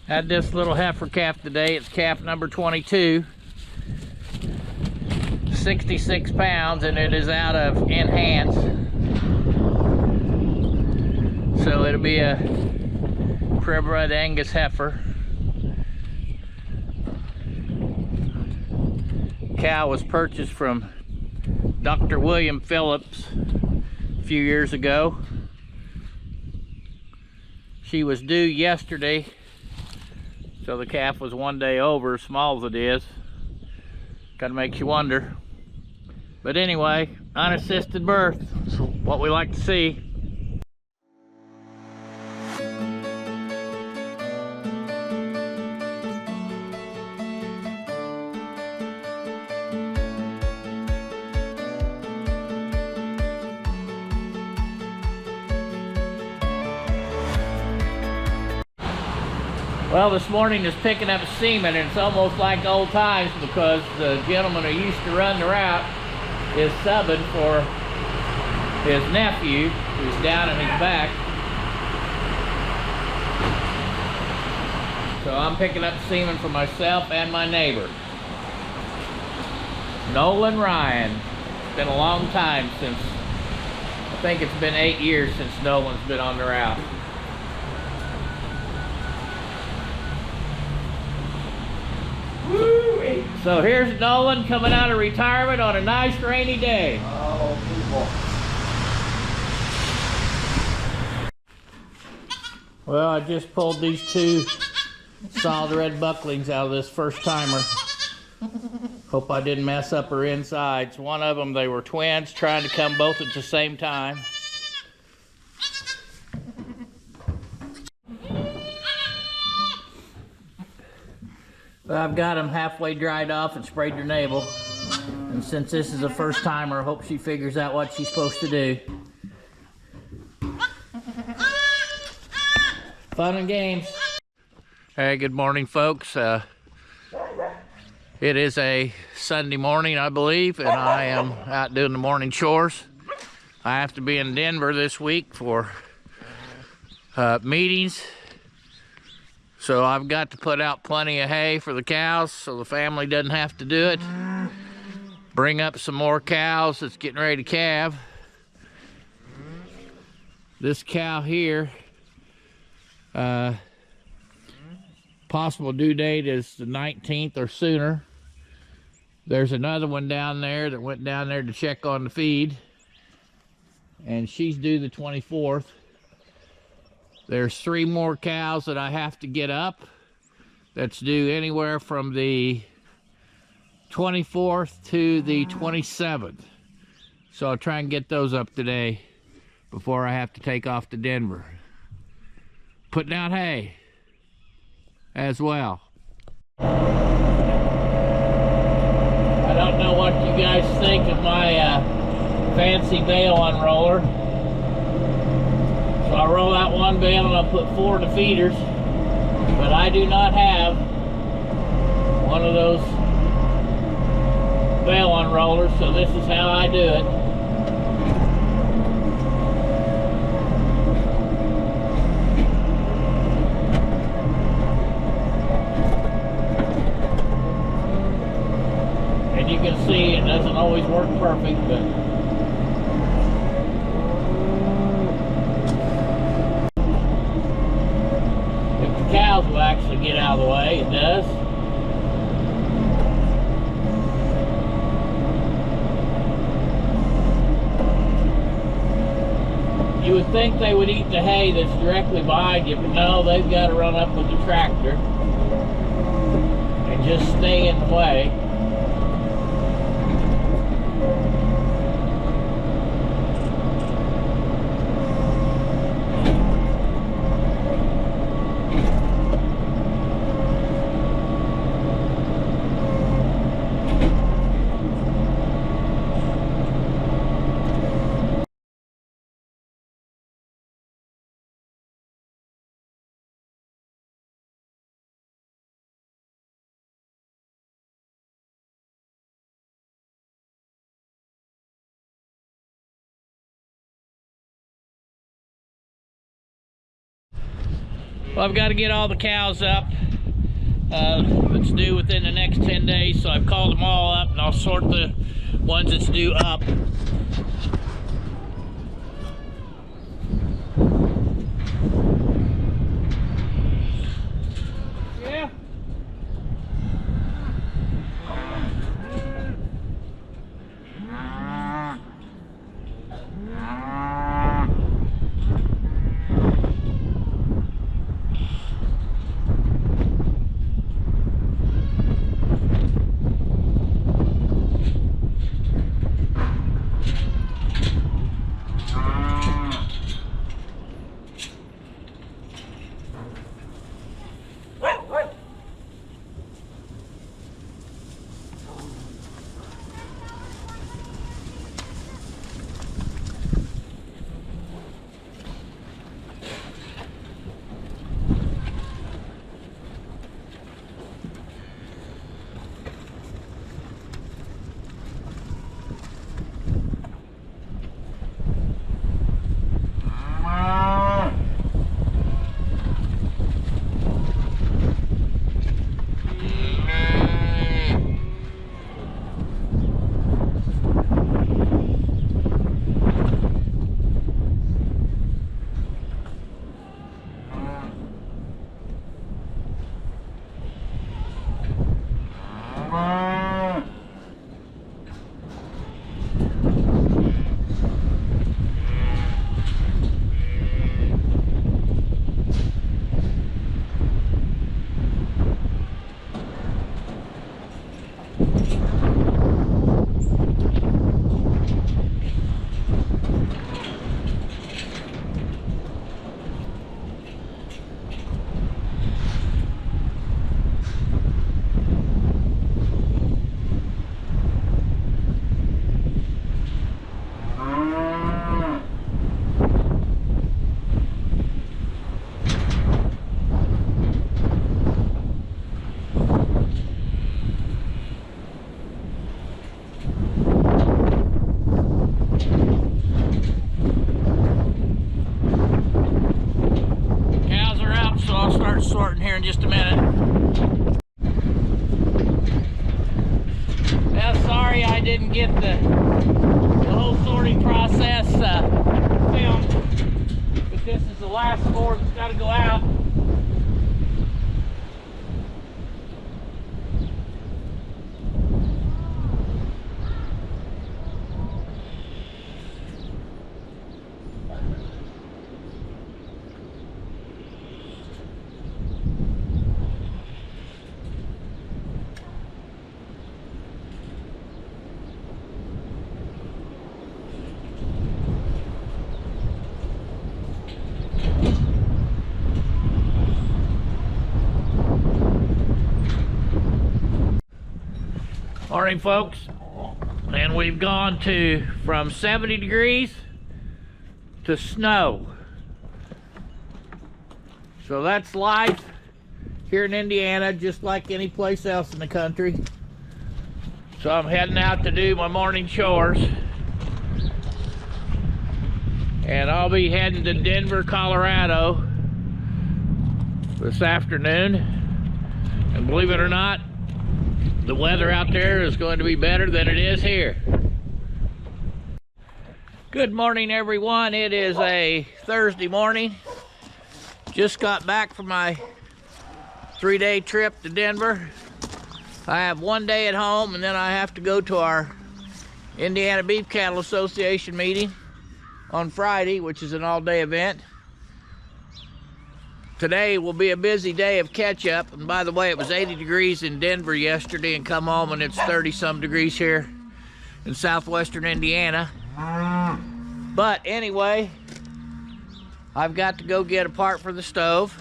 Had this little heifer calf today. It's calf number 22. 66 pounds, and it is out of Enhance. So it'll be a purebred Angus heifer. Cow was purchased from Dr. William Phillips a few years ago. She was due yesterday, so the calf was one day over, small as it is. Kind of makes you wonder. But anyway, unassisted birth is what we like to see. Well, this morning is picking up semen, and it's almost like old times because the gentleman who used to run the route is subbing for his nephew who's down in his back. So I'm picking up semen for myself and my neighbor, Nolan Ryan. It's been a long time since, I think it's been 8 years since Nolan's been on the route. So here's Nolan coming out of retirement on a nice rainy day. Oh, people. Well, I just pulled these two solid red bucklings out of this first timer. Hope I didn't mess up her insides. One of them, they were twins trying to come both at the same time. I've got them halfway dried off and sprayed their navel. And since this is a first timer, I hope she figures out what she's supposed to do. Fun and games. Hey, good morning, folks. It is a Sunday morning, I believe, and I am out doing the morning chores. I have to be in Denver this week for meetings. So I've got to put out plenty of hay for the cows so the family doesn't have to do it. Bring up some more cows that's getting ready to calve. This cow here, possible due date is the 19th or sooner. There's another one down there that went down there to check on the feed, and she's due the 24th. There's 3 more cows that I have to get up. That's due anywhere from the 24th to the 27th. So I'll try and get those up today before I have to take off to Denver. Putting out hay as well. I don't know what you guys think of my fancy bale unroller. So I roll out one bale and I'll put 4 in the feeders, but I do not have one of those bale unrollers, so this is how I do it. And you can see it doesn't always work perfect, but cows will actually get out of the way. It does. You would think they would eat the hay that's directly behind you, but no, they've got to run up with the tractor and just stay in the way. Well, I've got to get all the cows up. That's due within the next 10 days, so I've called them all up, and I'll sort the ones that's due up. Yeah. Sorting here in just a minute. Yeah, sorry I didn't get the whole sorting process filmed, but this is the last four that's got to go out. Morning, folks, and we've gone from 70 degrees to snow. So that's life here in Indiana, just like any place else in the country. So I'm heading out to do my morning chores, and I'll be heading to Denver, Colorado this afternoon. And believe it or not, the weather out there is going to be better than it is here. Good morning, everyone. It is a Thursday morning. Just got back from my 3-day trip to Denver. I have 1 day at home, and then I have to go to our Indiana Beef Cattle Association meeting on Friday, which is an all-day event. Today will be a busy day of catch-up, and by the way, it was 80 degrees in Denver yesterday, and come home and it's 30-some degrees here in southwestern Indiana. But anyway, I've got to go get a part for the stove.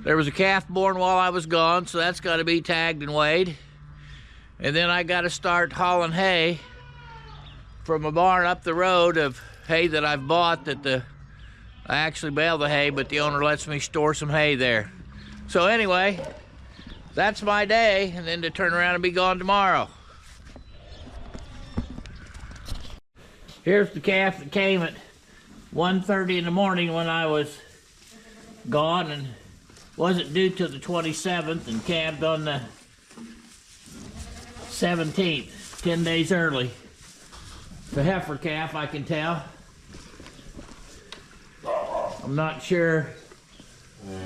There was a calf born while I was gone, so that's got to be tagged and weighed. And then I got to start hauling hay from a barn up the road of hay that I've bought that I actually bale the hay, but the owner lets me store some hay there. So anyway, that's my day, and then to turn around and be gone tomorrow. Here's the calf that came at 1:30 in the morning when I was gone, and wasn't due till the 27th and calved on the 17th, 10 days early. It's a heifer calf, I can tell. I'm not sure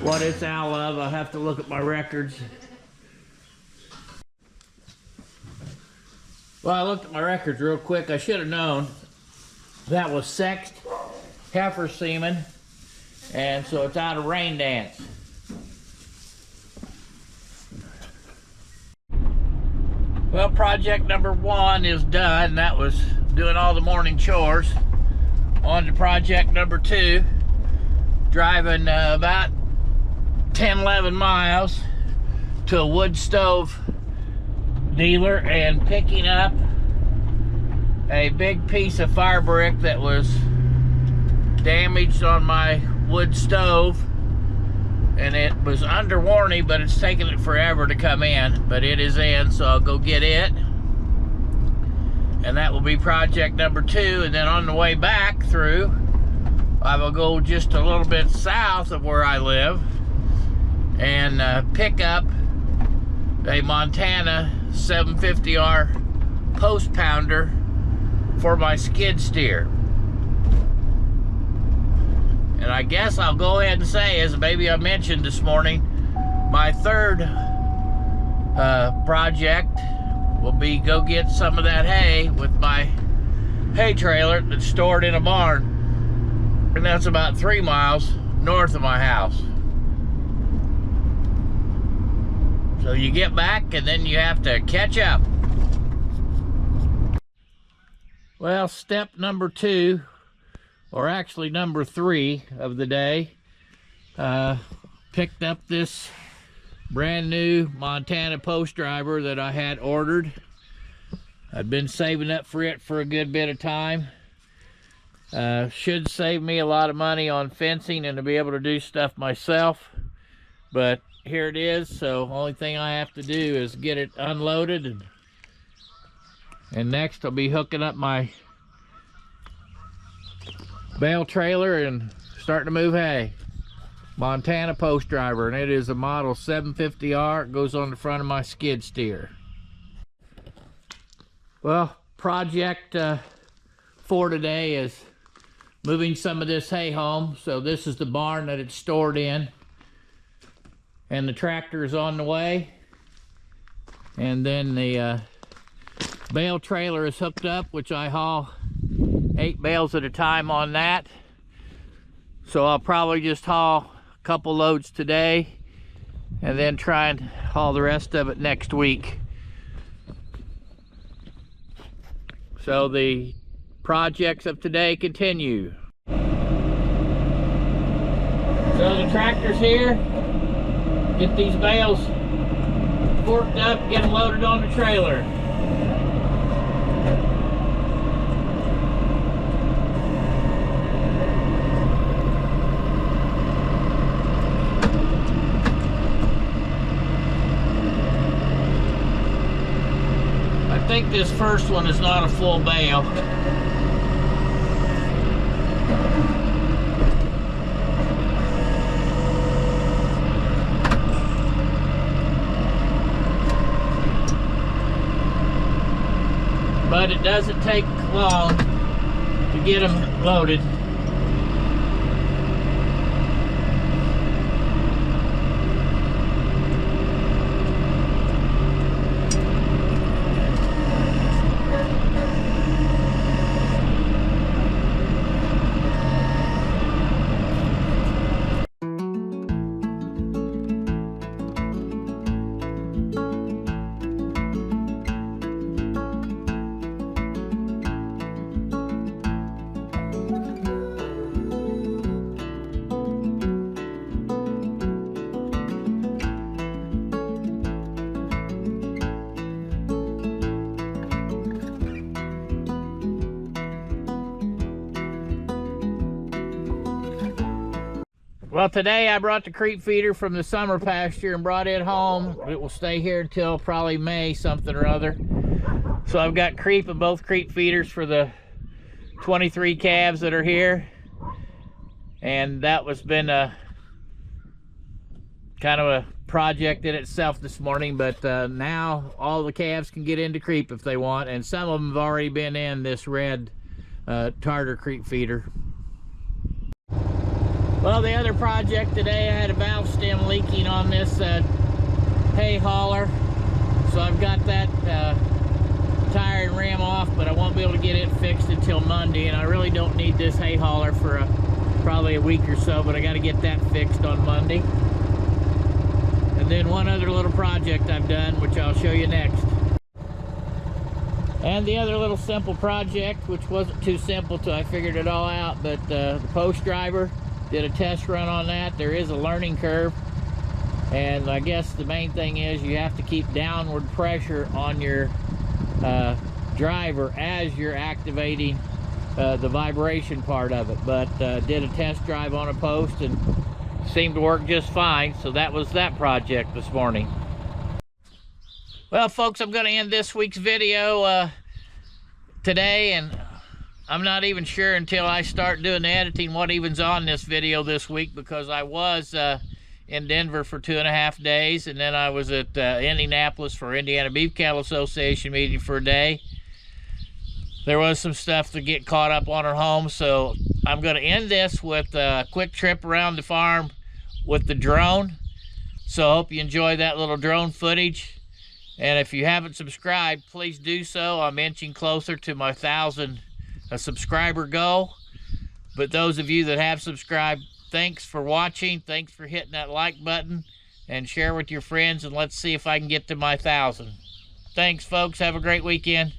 what it's out of. I'll have to look at my records. Well, I looked at my records real quick. I should have known that was sexed heifer semen, and so it's out of rain dance. Well, project number 1 is done. That was doing all the morning chores. On to project number 2, driving about 10-11 miles to a wood stove dealer and picking up a big piece of fire brick that was damaged on my wood stove, and it was under warranty, but it's taken it forever to come in, but it is in, so I'll go get it, and that will be project number 2. And then on the way back through, I will go just a little bit south of where I live and pick up a Montana 750R post pounder for my skid steer. And I guess I'll go ahead and say, as maybe I mentioned this morning, my third project will be go get some of that hay with my hay trailer that's stored in a barn, and that's about 3 miles north of my house. So you get back and then you have to catch up. Well, step number 2, or actually number 3 of the day, picked up this brand new Montana post driver that I had ordered. I've been saving up for it for a good bit of time. Should save me a lot of money on fencing and to be able to do stuff myself, but here it is. So only thing I have to do is get it unloaded, and next I'll be hooking up my bale trailer and starting to move hay. Montana post driver, and it is a model 750R. It goes on the front of my skid steer. Well, project 4 today is moving some of this hay home. So this is the barn that it's stored in, and the tractor is on the way, and then the bale trailer is hooked up, which I haul 8 bales at a time on that. So I'll probably just haul a couple loads today and then try and haul the rest of it next week. So the projects of today continue. So the tractor's here. Get these bales forked up, get them loaded on the trailer. I think this first one is not a full bale. But it doesn't take long to get them loaded. Well, today I brought the creep feeder from the summer pasture and brought it home. It will stay here until probably May something or other. So I've got creep in both creep feeders for the 23 calves that are here. And that was been kind of a project in itself this morning, but now all the calves can get into creep if they want, and some of them have already been in this red Tartar creep feeder. Well, the other project today, I had a valve stem leaking on this hay hauler, so I've got that tire and rim off, but I won't be able to get it fixed until Monday, and I really don't need this hay hauler for probably a week or so, but I got to get that fixed on Monday. And then one other little project I've done, which I'll show you next. And the other little simple project, which wasn't too simple till I figured it all out, but the post driver, did a test run on that. There is a learning curve, and I guess the main thing is you have to keep downward pressure on your driver as you're activating the vibration part of it. But did a test drive on a post and seemed to work just fine. So that was that project this morning. Well, folks, I'm going to end this week's video today, and I'm not even sure until I start doing the editing what even's on this video this week, because I was in Denver for 2.5 days, and then I was at Indianapolis for Indiana Beef Cattle Association meeting for a day. There was some stuff to get caught up on at home, so I'm going to end this with a quick trip around the farm with the drone. So I hope you enjoy that little drone footage. And if you haven't subscribed, please do so. I'm inching closer to my 1,000 subscriber goal. But those of you that have subscribed, thanks for watching. Thanks for hitting that like button and share with your friends, and let's see if I can get to my 1,000. Thanks, folks. Have a great weekend.